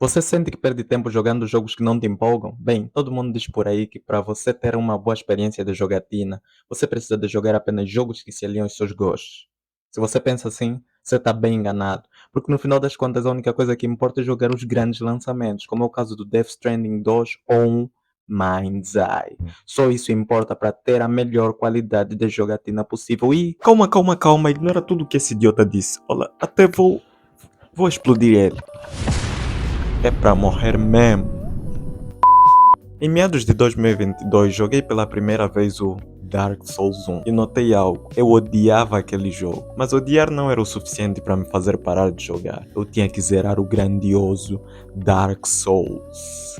Você sente que perde tempo jogando jogos que não te empolgam? Bem, todo mundo diz por aí que para você ter uma boa experiência de jogatina, você precisa de jogar apenas jogos que se alinham aos seus gostos. Se você pensa assim, você está bem enganado, porque no final das contas a única coisa que importa é jogar os grandes lançamentos, como é o caso do Death Stranding 2 ou um Mind's Eye. Só isso importa para ter a melhor qualidade de jogatina possível. E calma, calma, calma, ignora tudo o que esse idiota disse. Olha, até vou explodir ele. É pra morrer mesmo. Em meados de 2022, joguei pela primeira vez o Dark Souls 1 e notei algo. Eu odiava aquele jogo, mas odiar não era o suficiente para me fazer parar de jogar. Eu tinha que zerar o grandioso Dark Souls.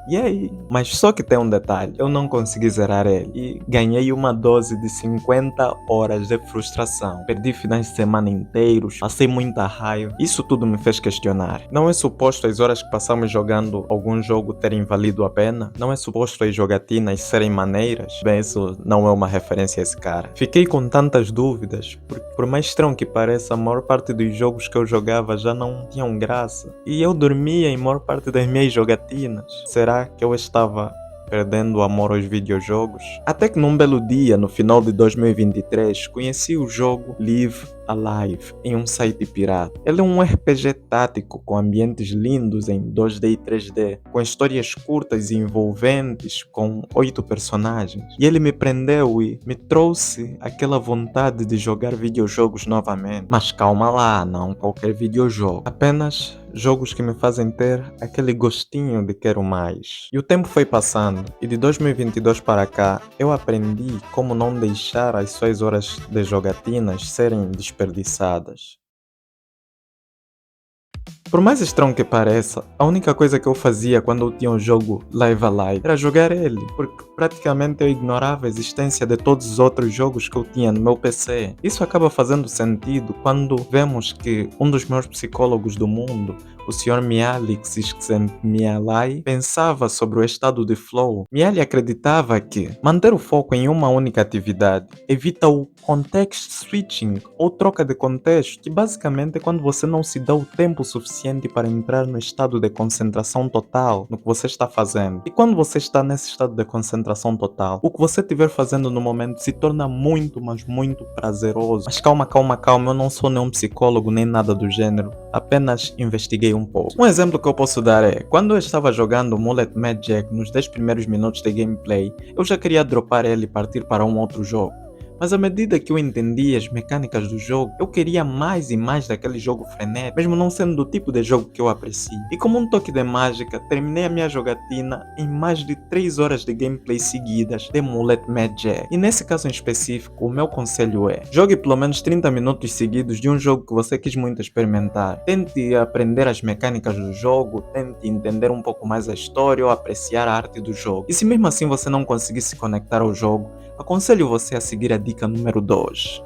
E aí? Mas só que tem um detalhe, eu não consegui zerar ele e ganhei uma dose de 50 horas de frustração. Perdi finais de semana inteiros, passei muita raiva. Isso tudo me fez questionar. Não é suposto as horas que passamos jogando algum jogo terem valido a pena? Não é suposto as jogatinas serem maneiras? Bem, isso não é uma referência a esse cara. Fiquei com tantas dúvidas, porque por mais estranho que pareça, a maior parte dos jogos que eu jogava já não tinham graça. E eu dormia em maior parte das minhas jogatinas. Será que eu estava perdendo o amor aos videojogos? Até que num belo dia, no final de 2023, conheci o jogo Live Alive em um site pirata. Ele é um RPG tático com ambientes lindos em 2D e 3D, com histórias curtas e envolventes, com 8 personagens. E ele me prendeu e me trouxe aquela vontade de jogar videojogos novamente. Mas calma lá, não qualquer videojogo. Apenas jogos que me fazem ter aquele gostinho de quero mais. E o tempo foi passando, e de 2022 para cá, eu aprendi como não deixar as suas horas de jogatinas serem desperdiçadas. Por mais estranho que pareça, a única coisa que eu fazia quando eu tinha um jogo Live Alive era jogar ele, porque praticamente eu ignorava a existência de todos os outros jogos que eu tinha no meu PC. Isso acaba fazendo sentido quando vemos que um dos maiores psicólogos do mundo, o Sr. Mihaly Csikszentmihalyi, pensava sobre o estado de flow. Mihaly acreditava que manter o foco em uma única atividade evita o context switching, ou troca de contexto, que basicamente é quando você não se dá o tempo suficiente para entrar no estado de concentração total no que você está fazendo. E quando você está nesse estado de concentração total, o que você estiver fazendo no momento se torna muito, mas muito prazeroso. Mas calma, calma, calma, eu não sou nenhum psicólogo nem nada do gênero, apenas investiguei um pouco. Um exemplo que eu posso dar é, quando eu estava jogando Mullet Mad Jack nos 10 primeiros minutos de gameplay, eu já queria dropar ele e partir para um outro jogo. Mas à medida que eu entendia as mecânicas do jogo, eu queria mais e mais daquele jogo frenético, mesmo não sendo do tipo de jogo que eu aprecio. E como um toque de mágica, terminei a minha jogatina em mais de 3 horas de gameplay seguidas de Mullet Mad Jack. E nesse caso em específico, o meu conselho é, jogue pelo menos 30 minutos seguidos de um jogo que você quis muito experimentar. Tente aprender as mecânicas do jogo, tente entender um pouco mais a história ou apreciar a arte do jogo. E se mesmo assim você não conseguir se conectar ao jogo, aconselho você a seguir a dica número 2.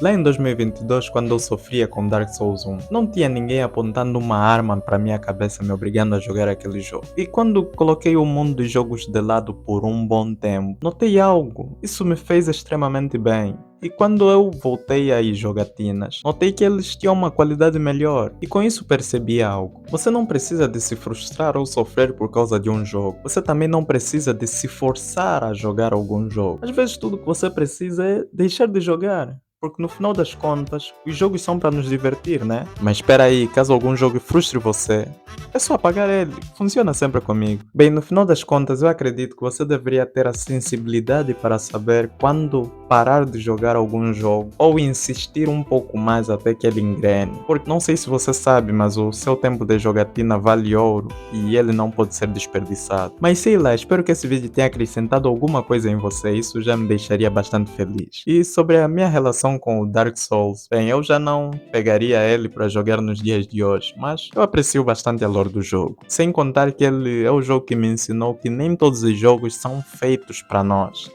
Lá em 2022, quando eu sofria com Dark Souls 1, não tinha ninguém apontando uma arma para minha cabeça me obrigando a jogar aquele jogo. E quando coloquei o mundo dos jogos de lado por um bom tempo, notei algo. Isso me fez extremamente bem. E quando eu voltei a jogatinas, notei que eles tinham uma qualidade melhor. E com isso percebi algo. Você não precisa de se frustrar ou sofrer por causa de um jogo. Você também não precisa de se forçar a jogar algum jogo. Às vezes tudo que você precisa é deixar de jogar. Porque no final das contas, os jogos são para nos divertir, né? Mas espera aí, caso algum jogo frustre você, é só apagar ele. Funciona sempre comigo. Bem, no final das contas, eu acredito que você deveria ter a sensibilidade para saber quando parar de jogar algum jogo ou insistir um pouco mais até que ele engrene. Porque não sei se você sabe, mas o seu tempo de jogatina vale ouro e ele não pode ser desperdiçado. Mas sei lá, espero que esse vídeo tenha acrescentado alguma coisa em você, isso já me deixaria bastante feliz. E sobre a minha relação com o Dark Souls, bem, eu já não pegaria ele para jogar nos dias de hoje, mas eu aprecio bastante a lore do jogo. Sem contar que ele é o jogo que me ensinou que nem todos os jogos são feitos para nós.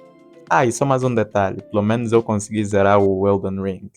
Ah, e só mais um detalhe, pelo menos eu consegui zerar o Elden Ring.